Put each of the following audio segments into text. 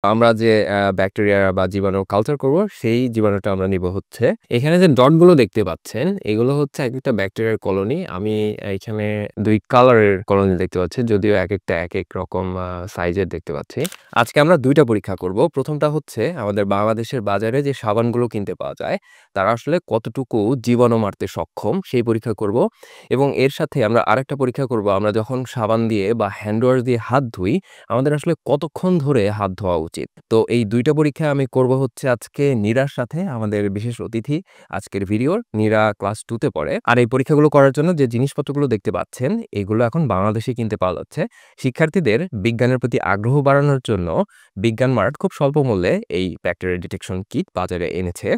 আমরা যে ব্যাকটেরিয়া বা জীবাণু কালচার করব, সেই জীবাণুটা আমরা নিব হচ্ছে এখানে যে ডটগুলো দেখতে পাচ্ছেন, এগুলো হচ্ছে একেকটা ব্যাকটেরিয়ার কলোনি। আমি এইখানে ২ কালারের কলোনি দেখতে পাচ্ছি, যদিও একেকটা একেক রকম সাইজের দেখতে পাচ্ছি। আজকে আমরা ২ টা পরীক্ষা করব। ১ম টা হচ্ছে আমাদের বাংলাদেশের বাজারে যে সাবানগুলো কিনতে পাওয়া যায়, তারা আসলে কতটুকু জীবাণু মারতে সক্ষম, সেই পরীক্ষা করব। এবং এর সাথে আমরা আরেকটা পরীক্ষা করব, আমরা যখন সাবান দিয়ে বা হ্যান্ড ওয়াশ দিয়ে হাত ধুই, আমাদের আসলে কতক্ষণ ধরে হাত ধোয়া উচিত। তো এই ২ টা পরীক্ষা আমি করব হচ্ছে আজকে নীরার সাথে, আমাদের বিশেষ অতিথি আজকের ভিডিওর। নীরা ক্লাস 2 তে পড়ে। আর এই পরীক্ষাগুলো করার জন্য যে জিনিসপত্রগুলো দেখতে পাচ্ছেন, এগুলো এখন বাংলাদেশে কিনতে পাওয়া যাচ্ছে। শিক্ষার্থীদের বিজ্ঞানের প্রতি আগ্রহ বাড়ানোর জন্য বিজ্ঞান মার্ট খুব স্বল্প মূল্যে এই ব্যাকটেরিয়া ডিটেকশন কিট বাজারে এনেছে।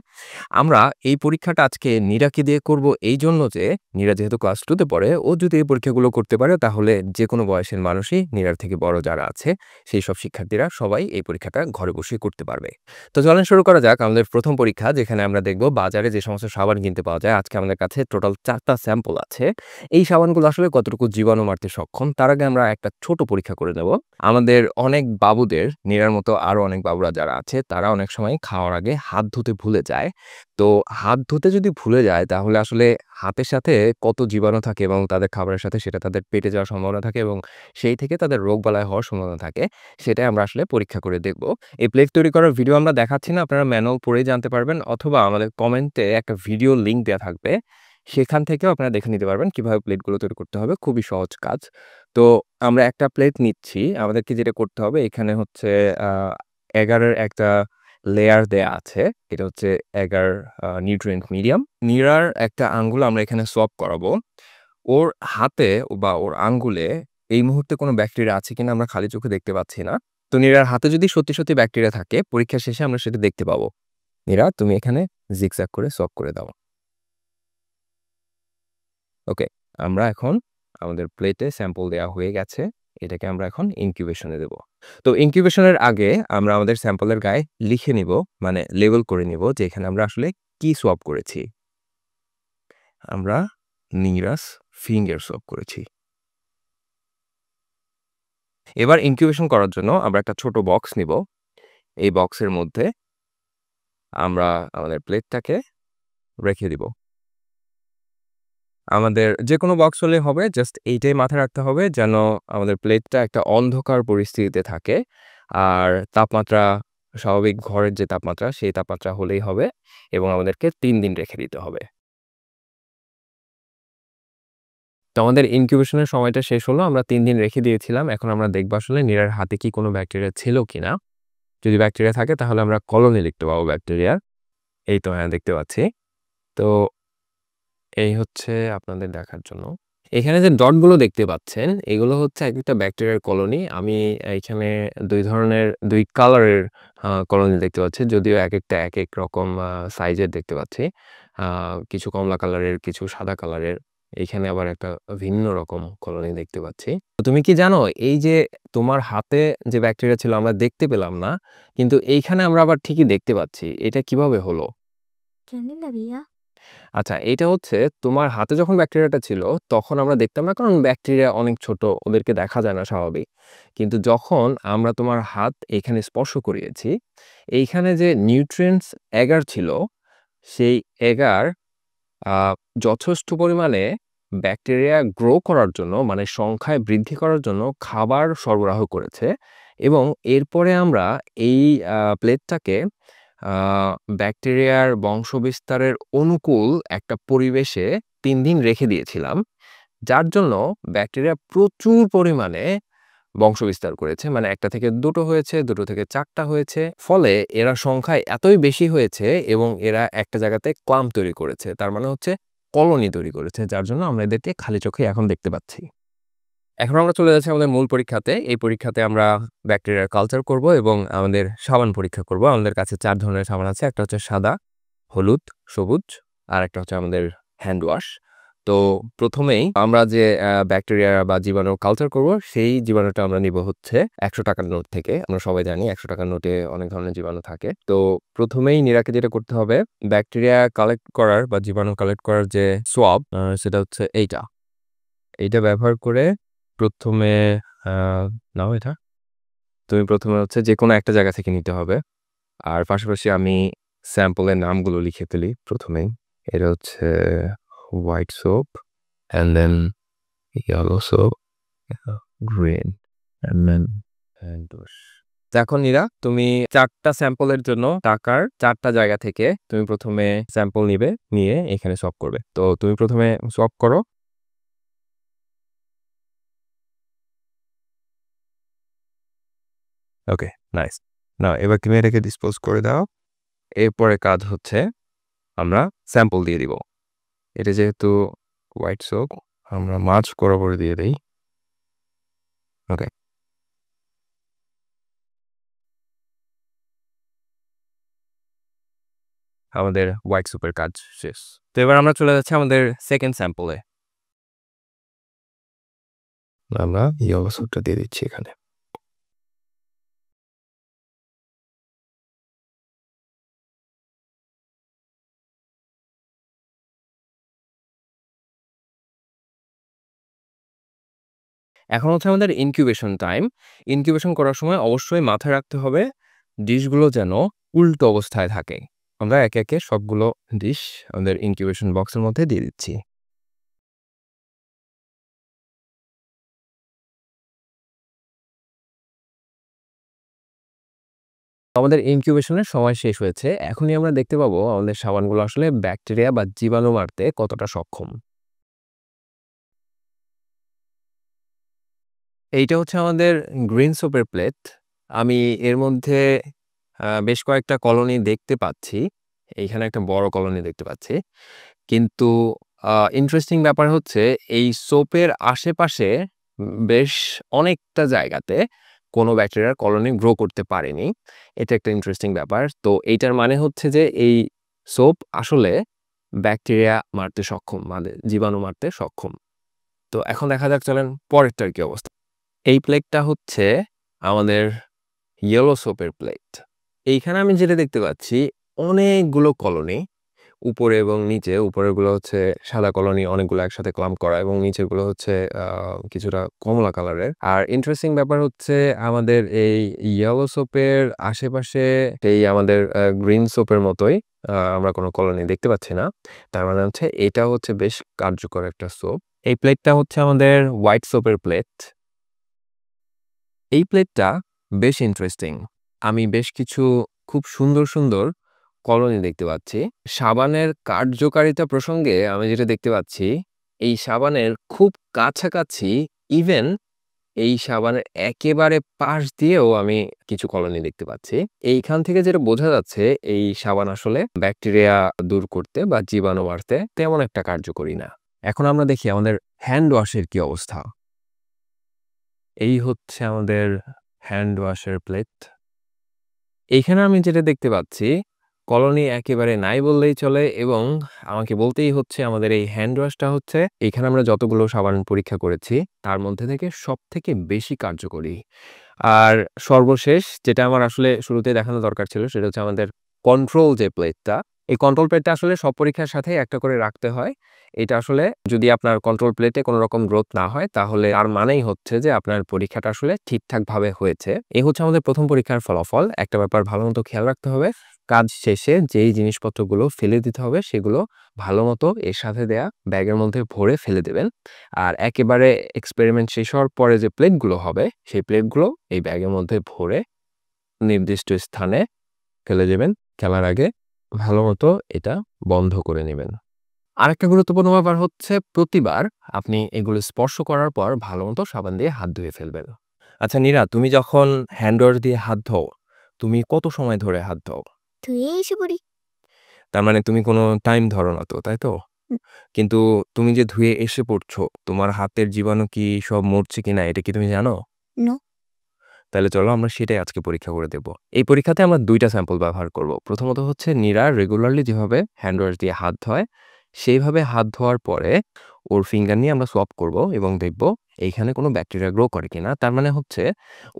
আমরা এই পরীক্ষাটা আজকে নীরাকে দিয়ে করব এইজন্য যে, নীরা যেহেতু ক্লাস 2 তে পড়ে, ও যদি এই পরীক্ষাগুলো করতে পারে তাহলে যেকোনো বয়সের মানুষই, নীরার থেকে বড় যারা আছে সেই সব শিক্ষার্থীরা সবাই এই পরীক্ষাটা ঘরে বসেই করতে পারবে। তো চলেন শুরু করা যাক আমাদের প্রথম পরীক্ষা, যেখানে আমরা দেখব বাজারে যে সমস্ত সাবান কিনতে পাওয়া যায়। আজকে আমাদের কাছে টোটাল 4 টা স্যাম্পল আছে। এই সাবানগুলো আসলে কতটুকু জীবাণু মারতে সক্ষম, তার আগে আমরা একটা ছোট পরীক্ষা করে নেব। আমাদের অনেক বাবুদের, নীরার মতো আরো অনেক বাবুরা যারা আছে, তারা অনেক সময় খাওয়ার আগে হাত ধুতে ভুলে যায়। তো হাত ধুতে যদি ভুলে যায়, তাহলে আসলে হাতের সাথে কত জীবাণু থাকে এবং তাদের খাবারের সাথে সেটা তাদের পেটে যাওয়ার সম্ভাবনা থাকে এবং সেই থেকে তাদের রোগবালাই হওয়ার সম্ভাবনা থাকে। সেটাই আমরা আসলে পরীক্ষা করে দেখব। এই প্লেট তৈরি করার ভিডিও আমরা দেখাচ্ছি না, আপনারা ম্যানুয়াল পড়েই জানতে পারবেন, অথবা আমাদের কমেন্টে একটা ভিডিও লিংক দেয়া থাকবে। সেখান থেকেও আপনারা দেখে নিতে পারবেন কিভাবে প্লেটগুলো তৈরি করতে হবে। খুবই সহজ কাজ। তো আমরা একটা প্লেট নিচ্ছি। আমাদেরকে যেটা করতে হবে, এখানে হচ্ছে আ এগার একটা লেয়ার দেয়া আছে। এটা হচ্ছে এগার নিউট্রিয়েন্ট মিডিয়াম। নীরার একটা আঙ্গুল আমরা এখানে সোয়াব করাবো। ওর হাতে বা ওর আঙ্গুলে এই মুহূর্তে কোনো ব্যাকটেরিয়া আছে কিনা আমরা খালি চোখে দেখতে পাচ্ছি না। তো নীরার হাতে যদি সত্যি, সত্যি ব্যাকটেরিয়া থাকে, পরীক্ষা শেষে আমরা সেটা দেখতে পাবো। নীরা, তুমি এখানে জিগজ্যাগ করে সোয়াব করে দাও। ওকে, আমরা এখন আমাদের প্লেটে স্যাম্পল দেওয়া হয়ে গেছে। এটাকে আমরা এখন ইনকিউবেশনে দেব। তো ইনকিউবেশনের আগে আমরা আমাদের স্যাম্পলের গায়ে লিখে নিব, মানে লেবেল করে নিব যে এখানে আমরা আসলে কি সোয়াব করেছি। আমরা নীরাস ফিঙ্গার সোয়াব করেছি। এবার ইনকিউবেশন করার জন্য আমরা একটা ছোট বক্স নিব। এই বক্সের মধ্যে আমরা আমাদের প্লেটটাকে রেখে দিব। আমাদের যেকোনো বক্স হলেই হবে, জাস্ট এইটাই মাথায় রাখতে হবে যেন আমাদের প্লেটটা একটা অন্ধকার পরিস্থিতিতে থাকে। আর তাপমাত্রা স্বাভাবিক ঘরের যে তাপমাত্রা, সেই তাপমাত্রা হলেই হবে এবং আমাদেরকে ৩ দিন রেখে দিতে হবে। তো আমাদের ইনকিউবেশনের সময়টা শেষ হলো। আমরা ৩ দিন রেখে দিয়েছিলাম। এখন আমরা দেখব আসলে নীরার হাতে কি কোনো ব্যাকটেরিয়া ছিল কিনা। যদি ব্যাকটেরিয়া থাকে তাহলে আমরা কলোনি লিখতে পাবো ব্যাকটেরিয়ার। এই তো হ্যাঁ, দেখতে পাচ্ছি। তো এই হচ্ছে আপনাদের দেখার জন্য। এখানে যে ডটগুলো দেখতে পাচ্ছেন, এগুলো হচ্ছে একেকটা ব্যাকটেরিয়ার কলোনি। আমি এইখানে ২ ধরনের ২ কালারের কলোনি দেখতে পাচ্ছি, যদিও একেকটা একেক রকম সাইজের দেখতে পাচ্ছি। আ কিছু কমলা কালারের, কিছু সাদা কালারের। এইখানে আবার একটা ভিন্ন রকম কলোনি দেখতে পাচ্ছি। তো তুমি কি জানো, এই যে তোমার হাতে যে ব্যাকটেরিয়া ছিল আমরা দেখতে পেলাম না, কিন্তু এইখানে আমরা আবার ঠিকই দেখতে পাচ্ছি। এটা কিভাবে হলো? জানি না ভাইয়া। আচ্ছা, এইটা হচ্ছে তোমার হাতে যখন ব্যাকটেরিয়াটা ছিল, তখন আমরা দেখতাম না, কারণ ব্যাকটেরিয়া অনেক ছোট, ওদেরকে দেখা যায় না স্বাভাবিক। কিন্তু যখন আমরা তোমার হাত এখানে স্পর্শ করিয়েছি, এইখানে যে নিউট্রিয়েন্টস এগার ছিল, সেই এগার আ যথেষ্ট পরিমাণে ব্যাকটেরিয়া গ্রো করার জন্য, মানে সংখ্যায় বৃদ্ধি করার জন্য খাবার সরবরাহ করেছে এবং এরপরে আমরা এই প্লেটটাকে আ ব্যাকটেরিয়ার বংশবিস্তারের অনুকূল একটা পরিবেশে ৩ দিন রেখে দিয়েছিলাম। যার জন্য ব্যাকটেরিয়া প্রচুর পরিমাণে বংশবিস্তার করেছে। মানে ১ টা থেকে ২ টো হয়েছে, ২ টো থেকে ৪ টা হয়েছে। ফলে এরা সংখ্যায় এতই বেশি হয়েছে এবং এরা একটা জায়গাতে ক্লাম্প তৈরি করেছে। তার মানে হচ্ছে কলোনি তৈরি করেছে। যার জন্য আমরা এদেরকে খালি চোখেই এখন দেখতে পাচ্ছি। এখন আমরা চলে যাচ্ছি আমাদের মূল পরীক্ষাতে। এই পরীক্ষাতে আমরা ব্যাকটেরিয়ার কালচার করব এবং আমাদের সাবান পরীক্ষা করব। আমাদের কাছে ৪ ধরনের সাবান আছে। একটা হচ্ছে সাদা, হলুদ, সবুজ, আরেকটা হচ্ছে আমাদের হ্যান্ড ওয়াশ। তো ১ম এই আমরা যে ব্যাকটেরিয়া বা জীবাণু কালচার করব, সেই জীবাণুটা আমরা নিব হচ্ছে ৳১০০ নোট থেকে। আমরা সবাই জানি ৳১০০ নোটে অনেক ধরনের জীবাণু থাকে। তো ১ম এই নীরাকে যেটা করতে হবে, ব্যাকটেরিয়া কালেক্ট করার বা জীবাণু কালেক্ট করার যে সোয়াব, সেটা হচ্ছে এইটা। এইটা ব্যবহার করে ১ম এ আ নাও এটা। তুমি প্রথমে হচ্ছে যেকোনো একটা জায়গা থেকে নিতে হবে। আর পাশাপাশি আমি স্যাম্পলের নামগুলো লিখে ফেলি প্রথমেই। এটা হচ্ছে white soap and then yellow soap, green and then hand wash. এখন নীরা, তুমি ৪ টা স্যাম্পলের জন্য টাকার ৪ টা জায়গা থেকে তুমি প্রথমে স্যাম্পল নিবে, নিয়ে এখানে সোয়াপ করবে। তো তুমি প্রথমে সোয়াপ করো। ওকে, নাইস। নাও এবার তুমি এটাকে ডিসপোজ করে দাও। এরপরে কাজ হচ্ছে আমরা স্যাম্পল দিয়ে দিব। এটা যেহেতু হোয়াইট সোপ, আমরা মাছ বরাবর দিয়ে দেই। ওকে, আমাদের হোয়াইট সোপের কাজ শেষ। তো এবার আমরা চলে যাচ্ছি আমাদের সেকেন্ড স্যাম্পলে। আমরা ইয়েলো সোপটা দিয়ে দিচ্ছি এখানে। এখন হচ্ছে আমাদের ইনকিউবেশন টাইম। ইনকিউবেশন করার সময় অবশ্যই মাথায় রাখতে হবে ডিশগুলো যেন উল্টো অবস্থায় থাকে। আমরা একে একে সবগুলো ডিশ আমাদের ইনকিউবেশন বক্সের মধ্যে দিয়ে দিচ্ছি। আমাদের ইনকিউবেশনের সময় শেষ হয়েছে। এখনই আমরা দেখতে পাবো আমাদের সাবানগুলো আসলে ব্যাকটেরিয়া বা জীবাণু মারতে কতটা সক্ষম। এইটা হচ্ছে আমাদের গ্রিন সোপের প্লেট। আমি এর মধ্যে বেশ কয়েকটা কলোনি দেখতে পাচ্ছি। এইখানে একটা বড় কলোনি দেখতে পাচ্ছি। কিন্তু ইন্টারেস্টিং ব্যাপার হচ্ছে এই সোপের আশেপাশে বেশ অনেকটা জায়গাতে কোনো ব্যাকটেরিয়ার কলোনি গ্রো করতে পারেনি। এটা একটা ইন্টারেস্টিং ব্যাপার। তো এইটার মানে হচ্ছে যে এই সোপ আসলে ব্যাকটেরিয়া মারতে সক্ষম, মানে জীবাণু মারতে সক্ষম। তো এখন দেখা যাক, চলেন পরেরটার কি অবস্থা। এই প্লেটটা হচ্ছে আমাদের ইয়েলো সোপের প্লেট। এইখানে আমি যেটা দেখতে পাচ্ছি অনেকগুলো কলোনি উপরে এবং নিচে। উপরেরগুলো হচ্ছে সাদা কলোনি অনেকগুলো একসাথে ক্লাম্প করা, এবং নিচেরগুলো হচ্ছে কিছুটা কমলা কালারের। আর ইন্টারেস্টিং ব্যাপার হচ্ছে আমাদের এই ইয়েলো সোপের আশেপাশে এই আমাদের গ্রিন সোপের মতোই আমরা কোনো কলোনি দেখতে পাচ্ছি না। তার মানে হচ্ছে এটা হচ্ছে বেশ কার্যকর একটা সোপ। এই প্লেটটা হচ্ছে আমাদের হোয়াইট সোপের প্লেট। এই প্লেটটা বেশ ইন্টারেস্টিং। আমি বেশ কিছু খুব সুন্দর সুন্দর কলোনি দেখতে পাচ্ছি। সাবানের কার্যকারিতা প্রসঙ্গে আমি যেটা দেখতে পাচ্ছি, এই সাবানের খুব কাছাকাছি, ইভেন এই সাবানের একেবারে পাশ দিয়েও আমি কিছু কলোনি দেখতে পাচ্ছি। এইখান থেকে যেটা বোঝা যাচ্ছে এই সাবান আসলে ব্যাকটেরিয়া দূর করতে বা জীবাণু মারতে তেমন একটা কার্যকরী না। এখন আমরা দেখি আমাদের হ্যান্ড ওয়াশের কি অবস্থা। এই হচ্ছে আমাদের হ্যান্ড ওয়াশের প্লেট। এইখানে আমি যেটা দেখতে পাচ্ছি কলোনি একেবারে নাই বললেই চলে, এবং আমাকে বলতেই হচ্ছে আমাদের এই হ্যান্ড ওয়াশটা হচ্ছে এখানে আমরা যতগুলো সাবান পরীক্ষা করেছি তার মধ্যে থেকে সবথেকে বেশি কার্যকরী। আর সর্বশেষ যেটা আমার আসলে শুরুতে দেখানো দরকার ছিল সেটা হচ্ছে আমাদের কন্ট্রোল যে প্লেটটা। এই কন্ট্রোল প্লেটটা আসলে সব পরীক্ষার সাথে একটা করে রাখতে হয়। এটা আসলে যদি আপনার কন্ট্রোল প্লেটে কোনো রকম গ্রোথ না হয় তাহলে তার মানেই হচ্ছে যে আপনার পরীক্ষাটা আসলে ঠিকঠাকভাবে হয়েছে। এই হচ্ছে আমাদের প্রথম পরীক্ষার ফলাফল। একটা ব্যাপার ভালো মতো খেয়াল রাখতে হবে, কাজ শেষে যেই জিনিসপত্রগুলো ফেলে দিতে হবে সেগুলো ভালো মতো এর সাথে দেয়া ব্যাগের মধ্যে ভরে ফেলে দেবেন। আর একেবারে এক্সপেরিমেন্ট শেষ হওয়ার পরে যে প্লেটগুলো হবে সেই প্লেটগুলো এই ব্যাগের মধ্যে ভরে নির্দিষ্ট স্থানে ফেলে দেবেন। খেলার আগে ভালো মতো এটা বন্ধ করে নেবেন। আরেকটা গুরুত্বপূর্ণ ব্যাপার হচ্ছে প্রতিবার আপনি এগুলো স্পর্শ করার পর ভালো মতো সাবান দিয়ে হাত ধুয়ে ফেলবেন। আচ্ছা নীরা, তুমি যখন হ্যান্ড ওয়াশ দিয়ে হাত ধোও তুমি কত সময় ধরে হাত ধোও? ধুয়ে এসে পড়ি। তার মানে তুমি কোনো টাইম ধরো না তো, তাই তো? হুম। কিন্তু তুমি যে ধুয়ে এসে পড়ছো তোমার হাতের জীবাণু কি সব মরছে কিনা এটা কি তুমি জানো? নো। তাহলে চলো আমরা সেটাই আজকে পরীক্ষা করে দেব। এই পরীক্ষাতে আমরা ২ টা স্যাম্পল ব্যবহার করব। প্রথমত হচ্ছে নীরা রেগুলারলি যেভাবে হ্যান্ড ওয়াশ দিয়ে হাত ধোয়, সেইভাবে হাত ধোয়ার পরে ওর ফিঙ্গার নিয়ে আমরা সোয়াপ করব এবং দেখব এইখানে কোনো ব্যাকটেরিয়া গ্রো করে কিনা। তার মানে হচ্ছে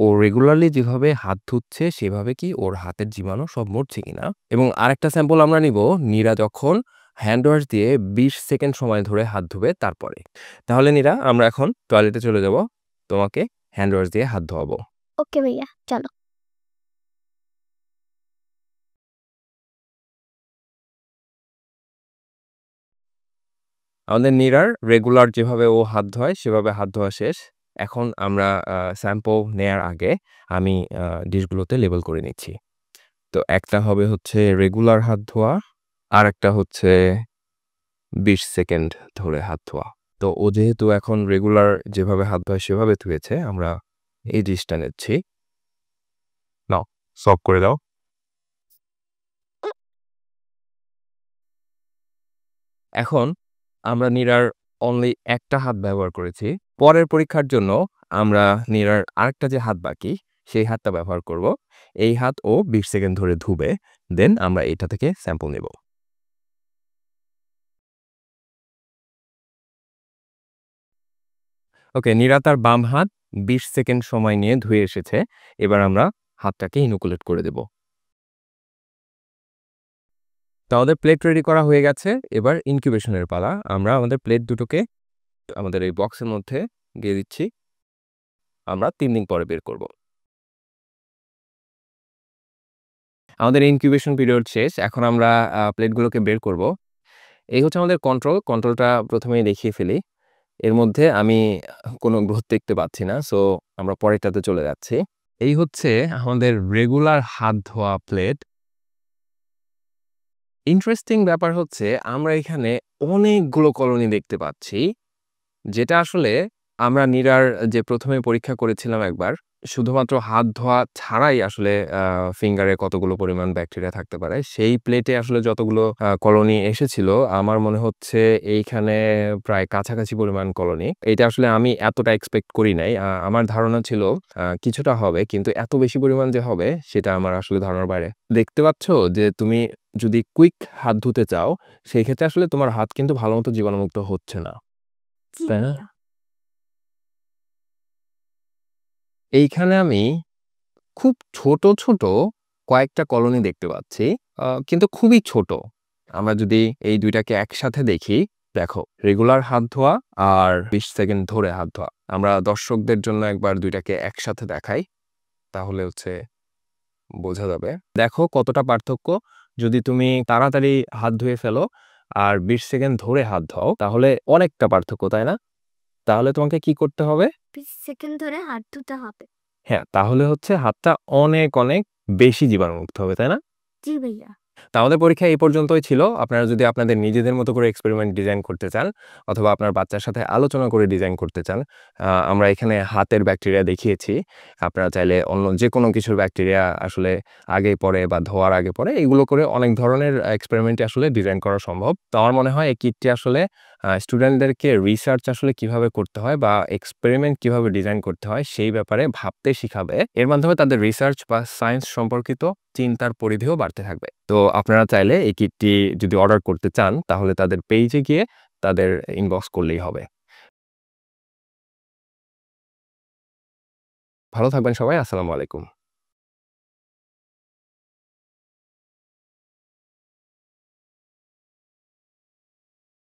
ও রেগুলারলি যেভাবে হাত ধুচ্ছে সেভাবে কি ওর হাতের জীবাণু সব মরছে কিনা। এবং আরেকটা স্যাম্পল আমরা নিব নীরা যখন হ্যান্ড ওয়াশ দিয়ে ২০ সেকেন্ড সময় ধরে হাত ধুবে তারপরে। তাহলে নীরা, আমরা এখন টয়লেটে চলে যাব, তোমাকে হ্যান্ড ওয়াশ দিয়ে হাত ধোয়াবো। ওকে ভাইয়া, চলো। আমাদের নীরার রেগুলার যেভাবে ও হাত ধোয় সেভাবে হাত ধোয়া শেষ। এখন আমরা স্যাম্পল নেয়ার আগে আমি ডিশগুলোতে লেবেল করে নিচ্ছি। তো একটা হবে হচ্ছে রেগুলার হাত ধোয়া, আরেকটা হচ্ছে ২০ সেকেন্ড ধরে হাত ধোয়া। তো ও যেহেতু এখন রেগুলার যেভাবে হাত ধোয় সেভাবে ধুয়েছে, আমরা এই ডিশটা নিচ্ছি। নাও, সলভ করে দাও। এখন আমরা নীরার অনলি একটা হাত ব্যবহার করেছি। পরের পরীক্ষার জন্য আমরা নীরার আরেকটা যে হাত বাকি, সেই হাতটা ব্যবহার করব। এই হাত ও ২০ সেকেন্ড ধরে ধুবে। দেন আমরা এটা থেকে স্যাম্পল নেব। ওকে, নীরা তার বাম হাত ২০ সেকেন্ড সময় নিয়ে ধুয়ে এসেছে। এবার আমরা হাতটাকে ইনোকুলেট করে দেব। তো আমাদের প্লেট রেডি করা হয়ে গেছে। এবার ইনকিউবেশনের পালা। আমরা আমাদের প্লেট দুটোকে আমাদের এই বক্সের মধ্যে দিয়ে দিচ্ছি। আমরা ৩ দিন পরে বের করব। আমাদের ইনকিউবেশন পিরিয়ড শেষ। এখন আমরা প্লেটগুলোকে বের করব। এই হচ্ছে আমাদের কন্ট্রোল। কন্ট্রোলটা প্রথমেই দেখিয়ে ফেলি। এর মধ্যে আমি কোনো গ্রোথ দেখতে পাচ্ছি না। সো আমরা পরেরটাতে চলে যাচ্ছি। এই হচ্ছে আমাদের রেগুলার হাত ধোয়া প্লেট। ইন্টারেস্টিং ব্যাপার হচ্ছে আমরা এখানে অনেকগুলো কলোনি দেখতে পাচ্ছি। যেটা আসলে আমরা নীরার যে ১ম এ পরীক্ষা করেছিলাম একবার, শুধুমাত্র হাত ধোয়া ছাড়াই আসলে ফিঙ্গারে কতগুলো পরিমাণ ব্যাকটেরিয়া থাকতে পারে। সেই প্লেটে আসলে যতগুলো কলোনি এসেছিল, আমার মনে হচ্ছে এইখানে প্রায় কাছাকাছি পরিমাণ কলোনি। এইটা আসলে আমি এতটা এক্সপেক্ট করি নাই। আমার ধারণা ছিল কিছুটা হবে, কিন্তু এত বেশি পরিমাণ যে হবে সেটা আমার আসলে ধারণার বাইরে। দেখতে পাচ্ছ যে তুমি যদি কুইক হাত ধুতে চাও, সেই ক্ষেত্রে আসলে তোমার হাত কিন্তু ভালোমতো জীবাণুমুক্ত হচ্ছে না। জি তাই না? ভাইয়া। এইখানে আমি খুব ছোট, ছোট কয়েকটা কলোনি দেখতে পাচ্ছি। কিন্তু খুবই ছোট। আমরা যদি এই ২ টাকে একসাথে দেখি, দেখো রেগুলার হাত ধোয়া আর ২০ সেকেন্ড ধরে হাত ধোয়া। আমরা দর্শকদের জন্য একবার ২ টাকে একসাথে দেখাই। তাহলে হচ্ছে বোঝা যাবে। দেখো কতটা পার্থক্য। যদি তুমি তাড়াতাড়ি হাত ধুয়ে ফেলো আর ২০ সেকেন্ড ধরে হাত ধোও, তাহলে অনেকটা পার্থক্য, তাই না? তাহলে তোমাকে কি করতে হবে? 20 সেকেন্ড ধরে হাত ধুতে হবে। হ্যাঁ, তাহলে হচ্ছে হাতটা অনেক, অনেক বেশি জীবাণুমুক্ত হবে, তাই না? জি ভাইয়া। তো আমাদের পরীক্ষা এই পর্যন্তই ছিল। আপনারা যদি আপনাদের নিজেদের মতো করে এক্সপেরিমেন্ট ডিজাইন করতে চান অথবা আপনার বাচ্চার সাথে আলোচনা করে ডিজাইন করতে চান, আমরা এখানে হাতের ব্যাকটেরিয়া দেখিয়েছি। আপনারা চাইলে অন্য যেকোনো কিছুর ব্যাকটেরিয়া আসলে আগে পরে বা ধোয়ার আগে পরে এগুলো করে অনেক ধরনের এক্সপেরিমেন্টই আসলে ডিজাইন করা সম্ভব। তো আমার মনে হয় এই কিটটি আসলে স্টুডেন্টদেরকে রিসার্চ আসলে কিভাবে করতে হয় বা এক্সপেরিমেন্ট কিভাবে ডিজাইন করতে হয় সেই ব্যাপারে ভাবতে শিখাবে। এর মাধ্যমে তাদের রিসার্চ বা সায়েন্স সম্পর্কিত চিন্তার পরিধিও বাড়তে থাকবে। তো আপনারা চাইলে এই কিটটি যদি অর্ডার করতে চান তাহলে তাদের পেজে গিয়ে তাদের ইনবক্স করলেই হবে। ভালো থাকবেন সবাই। আসসালামু আলাইকুম।